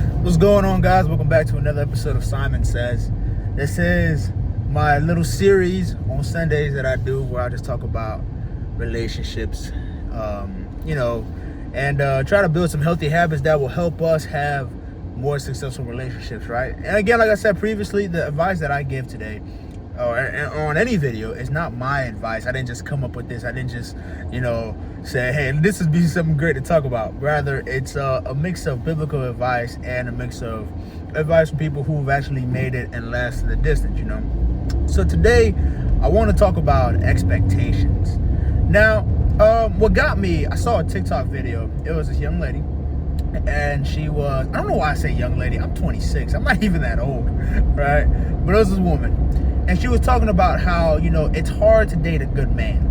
What's going on, guys? Welcome back to another episode of Simon Says. This is my little series on Sundays that I do where I just talk about relationships, and try to build some healthy habits that will help us have more successful relationships, right? And again, like I said previously, the advice that I give today or on any video is not my advice. I didn't just come up with this. I didn't just, say, hey, this would be something great to talk about. Rather, it's a mix of biblical advice and a mix of advice from people who've actually made it and lasted the distance, So today, I want to talk about expectations. Now, what got me, I saw a TikTok video. It was this young lady. And she was, I don't know why I say young lady. I'm 26. I'm not even that old, right? But it was this woman. And she was talking about how, it's hard to date a good man.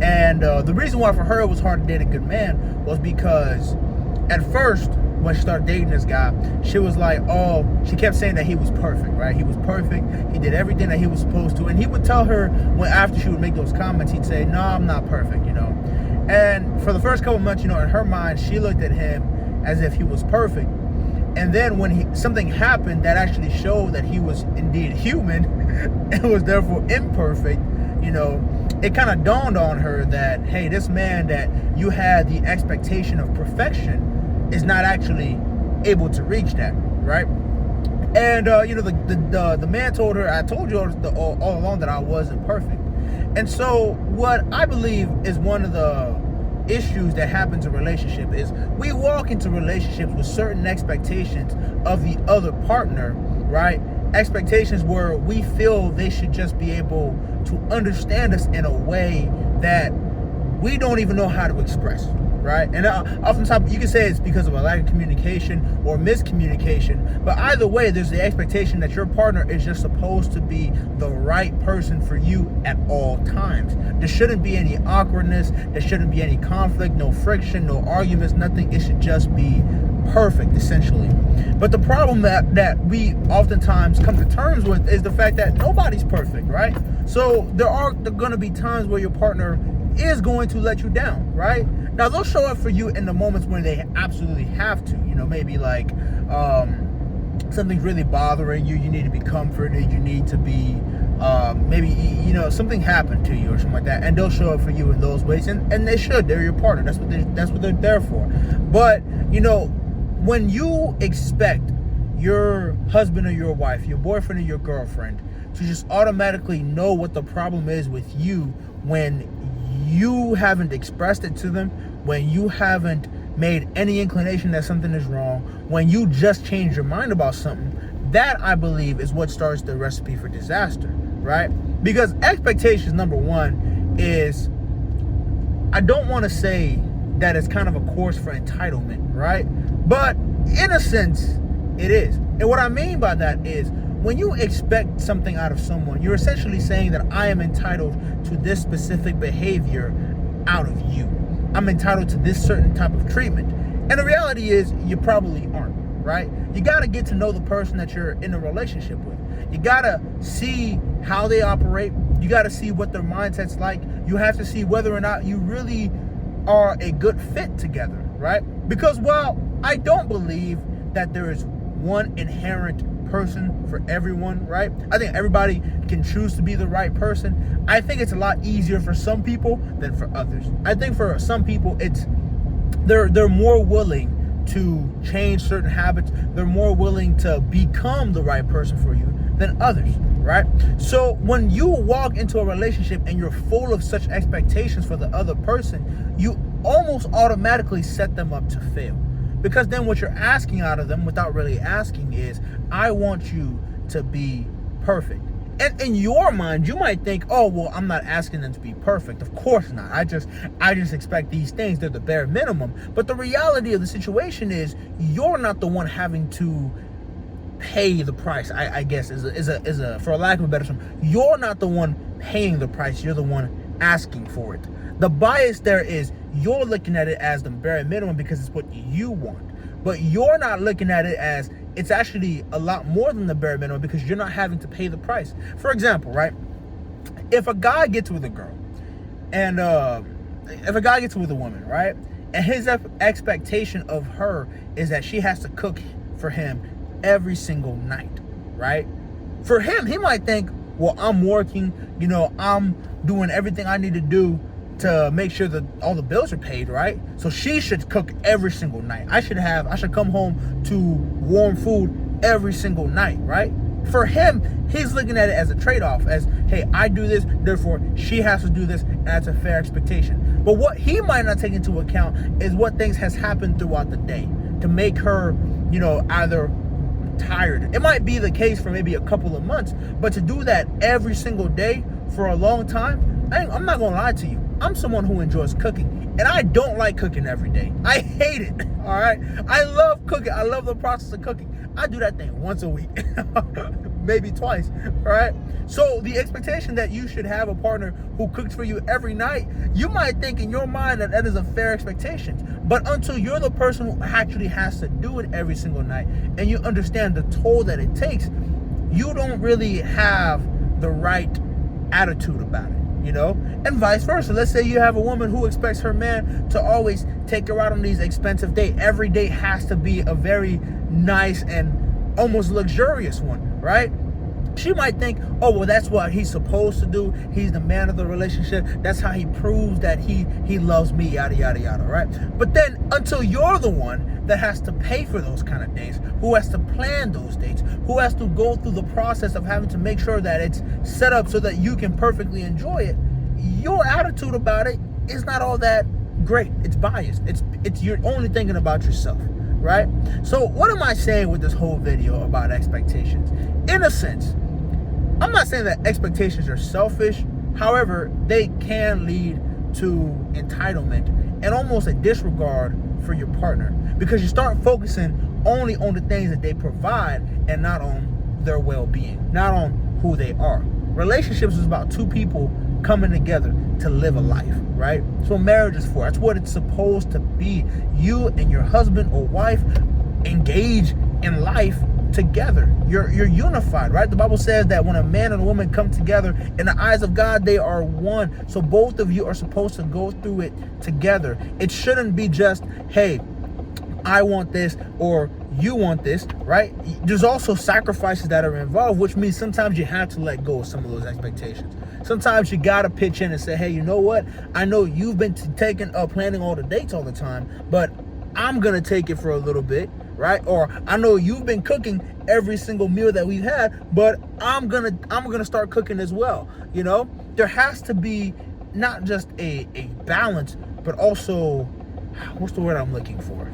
And the reason why for her it was hard to date a good man was because at first, when she started dating this guy, she was like, she kept saying that he was perfect, right? He was perfect. He did everything that he was supposed to. And he would tell her, when after she would make those comments, he'd say, no, I'm not perfect, And for the first couple months, in her mind, she looked at him as if he was perfect. And then when something happened that actually showed that he was indeed human and was therefore imperfect, it kind of dawned on her that, hey, this man that you had the expectation of perfection is not actually able to reach that, right? And, the man told her, I told you all along that I wasn't perfect. And so what I believe is one of the issues that happens in relationship is we walk into relationships with certain expectations of the other partner, right? Expectations where we feel they should just be able to understand us in a way that we don't even know how to express, right? And oftentimes you can say it's because of a lack of communication or miscommunication, but either way, there's the expectation that your partner is just supposed to be the right person for you at all times. There shouldn't be any awkwardness, there shouldn't be any conflict, no friction, no arguments, nothing. It should just be perfect, essentially. But the problem that we oftentimes come to terms with is the fact that nobody's perfect, right? So there are going to be times where your partner is going to let you down, right? Now, they'll show up for you in the moments when they absolutely have to, maybe like something's really bothering you, you need to be comforted, you need to be, maybe, something happened to you or something like that, and they'll show up for you in those ways, and they should. They're your partner. That's what they're there for. But, when you expect your husband or your wife, your boyfriend or your girlfriend to just automatically know what the problem is with you when you haven't expressed it to them, when you haven't made any inclination that something is wrong, when you just change your mind about something, that I believe is what starts the recipe for disaster, right? Because expectations, number one, is, I don't want to say that it's kind of a course for entitlement, right? But in a sense, it is. And what I mean by that is, when you expect something out of someone, you're essentially saying that I am entitled to this specific behavior out of you. I'm entitled to this certain type of treatment. And the reality is, you probably aren't, right? You got to get to know the person that you're in a relationship with. You got to see how they operate. You got to see what their mindset's like. You have to see whether or not you really are a good fit together, right? Because while I don't believe that there is one inherent person for everyone, right? I think everybody can choose to be the right person. I think it's a lot easier for some people than for others. I think for some people, they're more willing to change certain habits. They're more willing to become the right person for you than others, right? So when you walk into a relationship and you're full of such expectations for the other person, you almost automatically set them up to fail. Because then what you're asking out of them without really asking is, I want you to be perfect. And in your mind, you might think, oh, well, I'm not asking them to be perfect. Of course not. I just expect these things. They're the bare minimum. But the reality of the situation is, you're not the one having to pay the price, I guess, is a for lack of a better term. You're not the one paying the price. You're the one asking for it. The bias there is, you're looking at it as the bare minimum because it's what you want. But you're not looking at it as it's actually a lot more than the bare minimum because you're not having to pay the price. For example, right? If a guy gets with a girl and if a guy gets with a woman, right? And his expectation of her is that she has to cook for him every single night, right? For him, he might think, well, I'm working, I'm doing everything I need to do to make sure that all the bills are paid, right? So she should cook every single night. I should come home to warm food every single night, right? For him, he's looking at it as a trade-off, as, hey, I do this, therefore she has to do this, and that's a fair expectation. But what he might not take into account is what things has happened throughout the day to make her, either tired. It might be the case for maybe a couple of months, but to do that every single day for a long time, I'm not gonna lie to you. I'm someone who enjoys cooking, and I don't like cooking every day. I hate it, all right? I love cooking. I love the process of cooking. I do that thing once a week, maybe twice, all right? So the expectation that you should have a partner who cooks for you every night, you might think in your mind that that is a fair expectation. But until you're the person who actually has to do it every single night and you understand the toll that it takes, you don't really have the right attitude about it. And vice versa. Let's say you have a woman who expects her man to always take her out on these expensive dates. Every day has to be a very nice and almost luxurious one, right? She might think, oh, well, that's what he's supposed to do. He's the man of the relationship. That's how he proves that he loves me, yada, yada, yada, right? But then until you're the one that has to pay for those kind of dates, who has to plan those dates, who has to go through the process of having to make sure that it's set up so that you can perfectly enjoy it, your attitude about it is not all that great. It's biased. It's you're only thinking about yourself, right? So what am I saying with this whole video about expectations? In a sense, I'm not saying that expectations are selfish. However, they can lead to entitlement and almost a disregard for your partner, because you start focusing only on the things that they provide and not on their well-being, not on who they are. Relationships is about two people coming together to live a life, right? So marriage is for. That's what it's supposed to be. You and your husband or wife engage in life together. You're unified, right? The Bible says that when a man and a woman come together, in the eyes of God, they are one. So both of you are supposed to go through it together. It shouldn't be just, hey, I want this or you want this, right? There's also sacrifices that are involved, which means sometimes you have to let go of some of those expectations. Sometimes you gotta pitch in and say, hey, you know what? I know you've been planning all the dates all the time, but I'm gonna take it for a little bit, right? Or I know you've been cooking every single meal that we've had, but I'm gonna start cooking as well. There has to be not just a balance, but also, what's the word I'm looking for?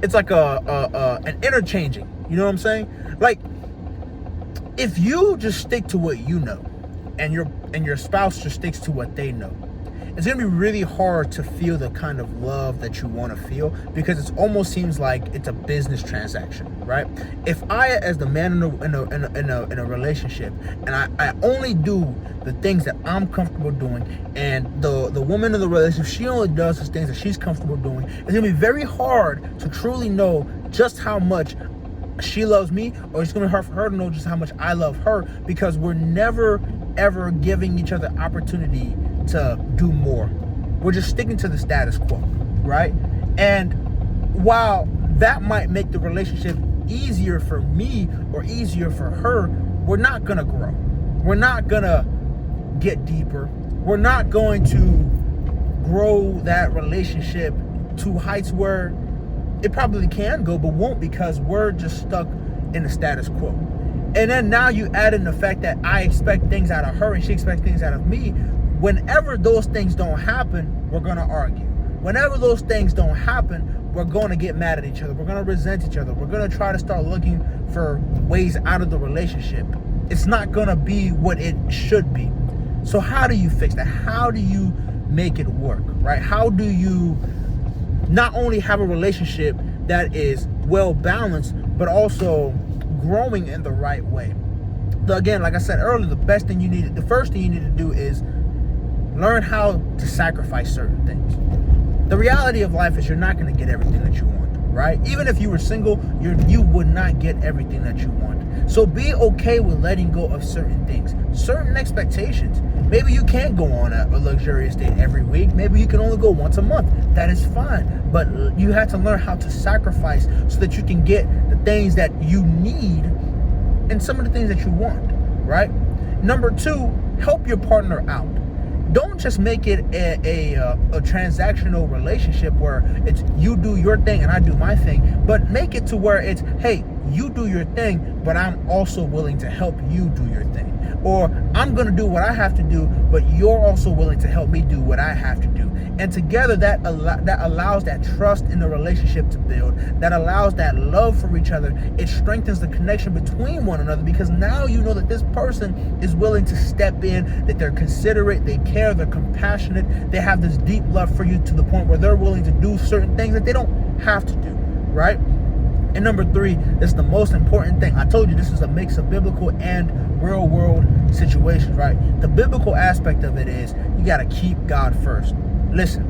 It's like an interchanging. You know what I'm saying? Like, if you just stick to what you know, and your spouse just sticks to what they know, it's gonna be really hard to feel the kind of love that you want to feel, because it almost seems like it's a business transaction, right? If I, as the man in a relationship, and I only do the things that I'm comfortable doing, and the woman in the relationship, she only does the things that she's comfortable doing, it's gonna be very hard to truly know just how much she loves me, or it's gonna be hard for her to know just how much I love her, because we're never ever giving each other opportunity to do more. We're just sticking to the status quo, right? And while that might make the relationship easier for me or easier for her, we're not gonna grow. We're not gonna get deeper. We're not going to grow that relationship to heights where it probably can go, but won't, because we're just stuck in the status quo. And then now you add in the fact that I expect things out of her and she expects things out of me. Whenever those things don't happen, we're going to argue. Whenever those things don't happen, we're going to get mad at each other. We're going to resent each other. We're going to try to start looking for ways out of the relationship. It's not going to be what it should be. So how do you fix that? How do you make it work, right? How do you not only have a relationship that is well balanced, but also growing in the right way? Again, like I said earlier, the first thing you need to do is learn how to sacrifice certain things. The reality of life is you're not going to get everything that you want, right? Even if you were single, you would not get everything that you want. So be okay with letting go of certain things, certain expectations. Maybe you can't go on a luxurious date every week. Maybe you can only go once a month. That is fine. But you have to learn how to sacrifice so that you can get the things that you need and some of the things that you want, right? Number 2, help your partner out. Don't just make it a transactional relationship where it's you do your thing and I do my thing, but make it to where it's, hey, you do your thing, but I'm also willing to help you do your thing. Or I'm going to do what I have to do, but you're also willing to help me do what I have to do. And together that allows that trust in the relationship to build, that allows that love for each other. It strengthens the connection between one another because now you know that this person is willing to step in, that they're considerate, they care, they're compassionate, they have this deep love for you to the point where they're willing to do certain things that they don't have to do, right? And number 3, this is the most important thing. I told you this is a mix of biblical and real world situations, right? The biblical aspect of it is you got to keep God first. Listen,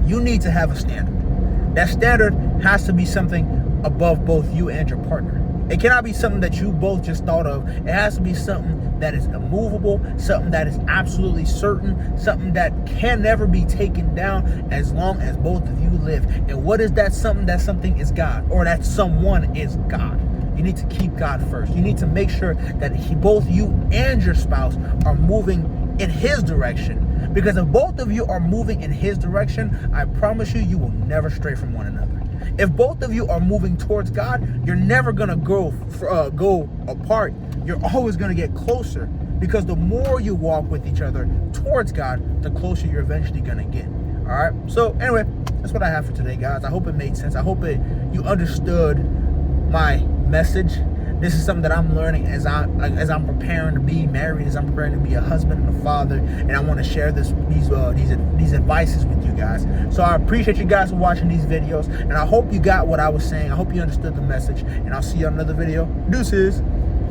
you need to have a standard. That standard has to be something above both you and your partner. It cannot be something that you both just thought of. It has to be something that is immovable, something that is absolutely certain, something that can never be taken down as long as both of you live. And what is that something? That something is God, or that someone is God. You need to keep God first. You need to make sure that both you and your spouse are moving in His direction. Because if both of you are moving in His direction, I promise you, you will never stray from one another. If both of you are moving towards God, you're never going to go apart. You're always going to get closer, because the more you walk with each other towards God, the closer you're eventually going to get. All right. So anyway, that's what I have for today, guys. I hope it made sense. I hope you understood my message. This is something that I'm learning as I'm preparing to be married, as I'm preparing to be a husband and a father, and I want to share these advices with you guys. So I appreciate you guys for watching these videos, and I hope you got what I was saying. I hope you understood the message, and I'll see you on another video. Deuces.